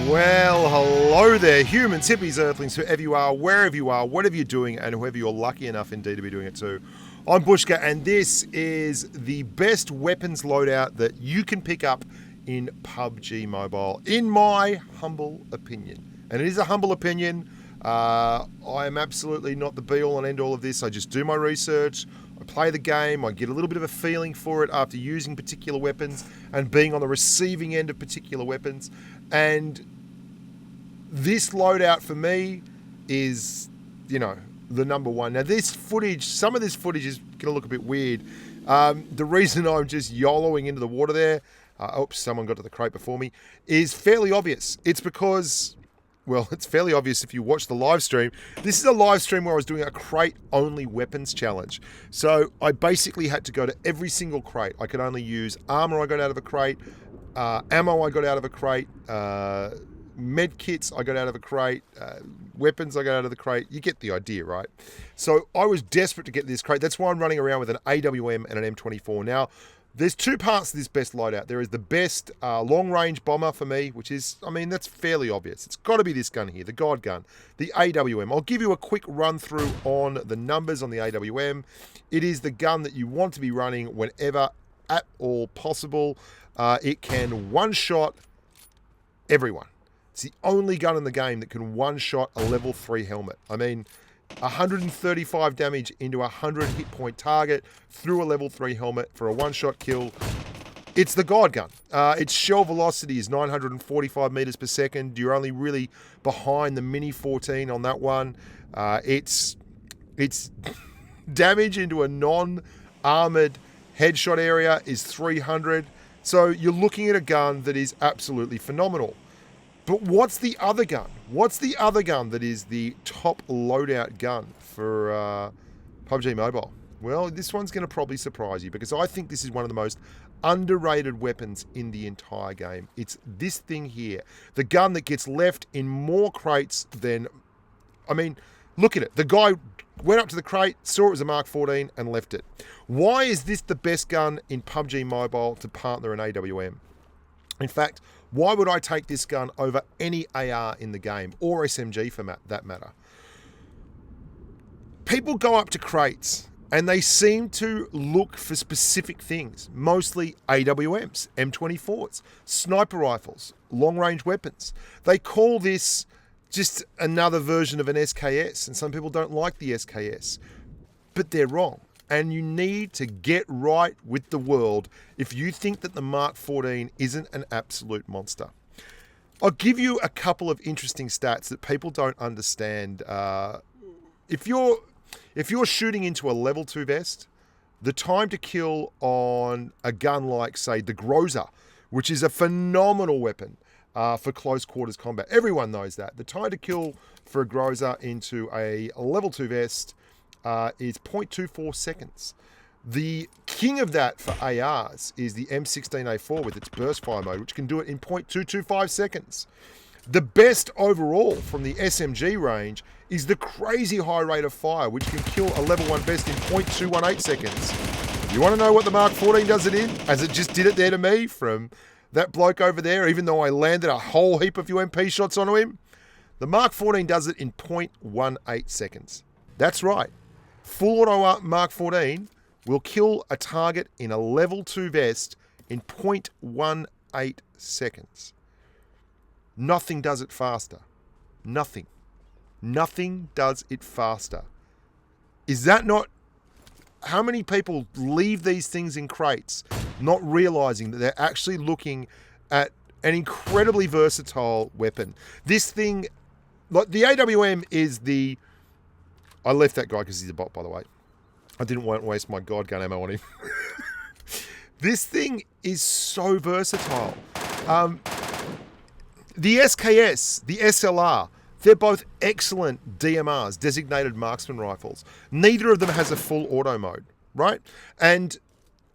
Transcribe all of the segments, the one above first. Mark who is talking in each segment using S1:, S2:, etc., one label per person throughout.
S1: Well, hello there, humans, hippies, earthlings, whoever you are, wherever you are, whatever you're doing, and whoever you're lucky enough indeed to be doing it too. I'm Bushka, and this is the best weapons loadout that you can pick up in PUBG Mobile, in my humble opinion. And it is a humble opinion. I am absolutely not the be-all and end-all of this. I just do my research, I play the game, I get a little bit of a feeling for it after using particular weapons and being on the receiving end of particular weapons. And this loadout for me is, the number one. Now this footage, some of this footage is going to look a bit weird. The reason I'm just YOLOing into the water there, oops, someone got to the crate before me, is fairly obvious. It's because, well, it's fairly obvious if you watch the live stream. This is a live stream where I was doing a crate-only weapons challenge. So I basically had to go to every single crate. I could only use armor I got out of a crate, ammo I got out of a crate, med kits I got out of a crate, weapons I got out of the crate. You get the idea, right? So I was desperate to get this crate. That's why I'm running around with an AWM and an M24. Now, there's two parts to this best loadout. There is the best long-range bomber for me, which is, that's fairly obvious. It's got to be this gun here, the God gun, the AWM. I'll give you a quick run-through on the numbers on the AWM. It is the gun that you want to be running whenever at all possible. It can one-shot everyone. It's the only gun in the game that can one-shot a level 3 helmet. 135 damage into a 100 hit point target through a level 3 helmet for a one-shot kill. It's the God gun. Its shell velocity is 945 meters per second. You're only really behind the Mini 14 on that one. It's damage into a non-armored headshot area is 300. So you're looking at a gun that is absolutely phenomenal. But what's the other gun? What's the other gun that is the top loadout gun for PUBG Mobile? Well, this one's going to probably surprise you because I think this is one of the most underrated weapons in the entire game. It's this thing here. The gun that gets left in more crates than... look at it. The guy went up to the crate, saw it was a Mark 14 and left it. Why is this the best gun in PUBG Mobile to partner an AWM? In fact, why would I take this gun over any AR in the game, or SMG for that matter? People go up to crates and they seem to look for specific things, mostly AWMs, M24s, sniper rifles, long-range weapons. They call this just another version of an SKS, and some people don't like the SKS, but they're wrong. And you need to get right with the world if you think that the Mark 14 isn't an absolute monster. I'll give you a couple of interesting stats that people don't understand. If you're shooting into a level 2 vest, the time to kill on a gun like, say, the Groza, which is a phenomenal weapon for close quarters combat. Everyone knows that. The time to kill for a Groza into a level 2 vest is 0.24 seconds. The king of that for ARs is the M16A4 with its burst fire mode, which can do it in 0.225 seconds. The best overall from the SMG range is the crazy high rate of fire, which can kill a level 1 vest in 0.218 seconds. You want to know what the Mark 14 does it in? As it just did it there to me from that bloke over there, even though I landed a whole heap of UMP shots onto him. The Mark 14 does it in 0.18 seconds. That's right. Full auto Mark 14 will kill a target in a level 2 vest in 0.18 seconds. Nothing does it faster. Nothing. Nothing does it faster. Is that not... How many people leave these things in crates not realizing that they're actually looking at an incredibly versatile weapon? This thing... Like the AWM is the... I left that guy because he's a bot, by the way. I didn't want to waste my God gun ammo on him. This thing is so versatile. The SKS, the SLR, they're both excellent DMRs, designated marksman rifles. Neither of them has a full auto mode, right? And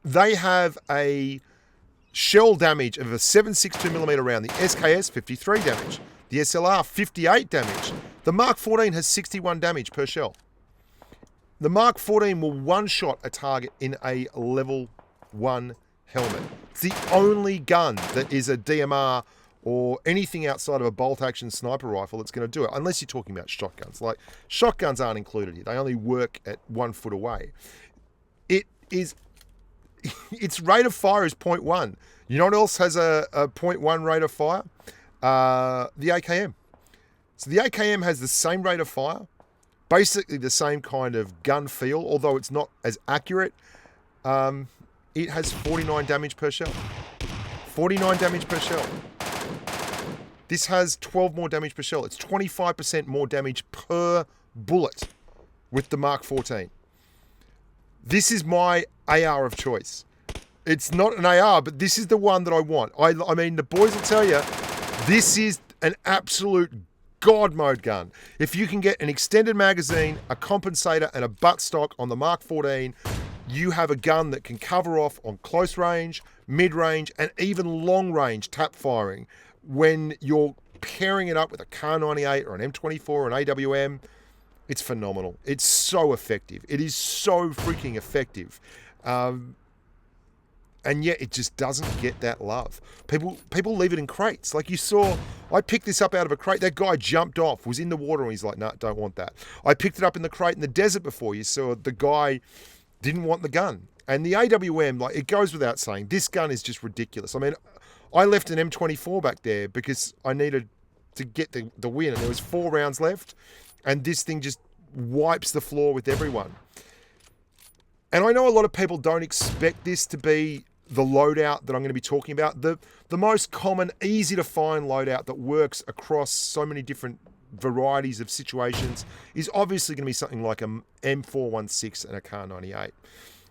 S1: they have a shell damage of a 7.62mm round. The SKS, 53 damage. The SLR, 58 damage. The Mark 14 has 61 damage per shell. The Mark 14 will one-shot a target in a level 1 helmet. It's the only gun that is a DMR or anything outside of a bolt-action sniper rifle that's going to do it, unless you're talking about shotguns. Like, shotguns aren't included here. They only work at 1 foot away. Its rate of fire is 0.1. You know what else has a 0.1 rate of fire? The AKM. So the AKM has the same rate of fire, basically the same kind of gun feel, although it's not as accurate. It has 49 damage per shell. 49 damage per shell. This has 12 more damage per shell. It's 25% more damage per bullet with the Mark 14. This is my AR of choice. It's not an AR, but this is the one that I want. I mean, the boys will tell you, this is an absolute God mode gun. If you can get an extended magazine, a compensator, and a buttstock on the Mark 14, you have a gun that can cover off on close range, mid-range, and even long-range tap firing. When you're pairing it up with a Kar98 or an M24 or an AWM, it's phenomenal. It's so effective. It is so freaking effective. And yet it just doesn't get that love. People leave it in crates. Like you saw, I picked this up out of a crate. That guy jumped off, was in the water, and he's like, "No, don't want that." I picked it up in the crate in the desert before. You saw the guy didn't want the gun. And the AWM, like, it goes without saying, this gun is just ridiculous. I mean, I left an M24 back there because I needed to get the win, and there was 4 rounds left, and this thing just wipes the floor with everyone. And I know a lot of people don't expect this to be the loadout that I'm going to be talking about. The most common, easy to find loadout that works across so many different varieties of situations is obviously going to be something like a M416 and a Kar98.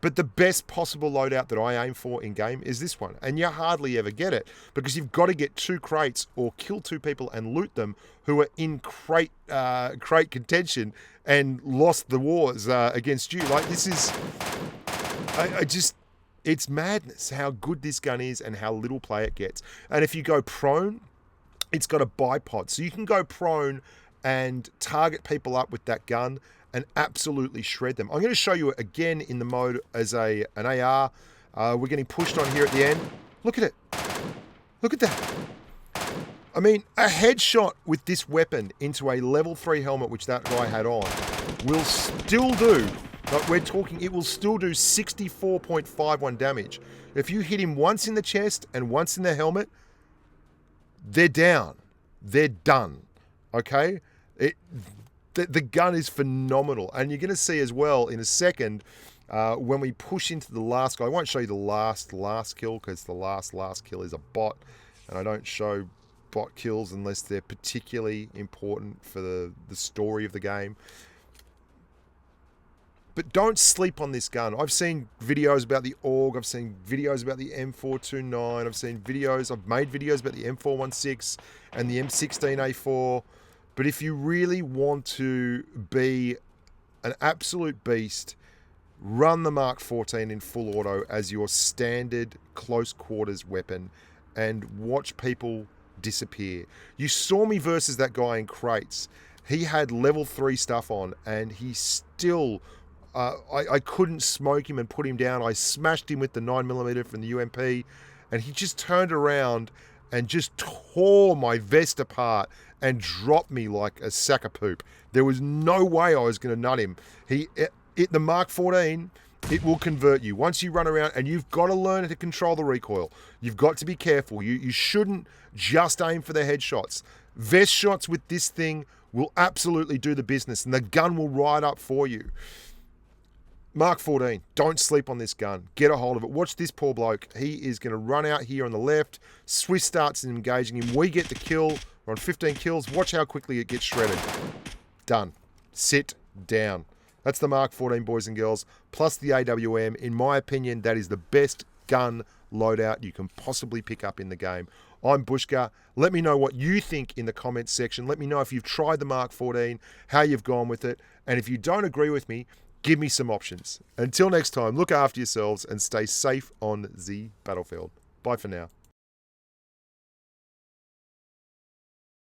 S1: But the best possible loadout that I aim for in game is this one. And you hardly ever get it because you've got to get 2 crates or kill 2 people and loot them who are in crate contention and lost the wars against you. Like, this is, it's madness how good this gun is and how little play it gets. And if you go prone, it's got a bipod. So you can go prone and target people up with that gun and absolutely shred them. I'm going to show you it again in the mode as an AR. We're getting pushed on here at the end. Look at it. Look at that. I mean, a headshot with this weapon into a level 3 helmet, which that guy had on, will still do, but we're talking, it will still do 64.51 damage. If you hit him once in the chest and once in the helmet, they're down. They're done. Okay? The gun is phenomenal. And you're going to see as well in a second when we push into the last guy. I won't show you the last kill because the last kill is a bot. And I don't show bot kills unless they're particularly important for the story of the game. But don't sleep on this gun. I've seen videos about the AUG. I've seen videos about the M429. I've made videos about the M416 and the M16A4. But if you really want to be an absolute beast, run the Mark 14 in full auto as your standard close quarters weapon and watch people disappear. You saw me versus that guy in crates. He had level 3 stuff on and he still... I couldn't smoke him and put him down. I smashed him with the 9mm from the UMP and he just turned around and just tore my vest apart and dropped me like a sack of poop. There was no way I was going to nut him. The Mark 14, it will convert you. Once you run around, and you've got to learn to control the recoil. You've got to be careful. You shouldn't just aim for the headshots. Vest shots with this thing will absolutely do the business, and the gun will ride up for you. Mark 14, don't sleep on this gun. Get a hold of it. Watch this poor bloke. He is going to run out here on the left. Swiss starts engaging him. We get the kill. We're on 15 kills. Watch how quickly it gets shredded. Done. Sit down. That's the Mark 14, boys and girls, plus the AWM. In my opinion, that is the best gun loadout you can possibly pick up in the game. I'm Bushka. Let me know what you think in the comments section. Let me know if you've tried the Mark 14, how you've gone with it. And if you don't agree with me, give me some options. Until next time, look after yourselves and stay safe on the battlefield. Bye for now.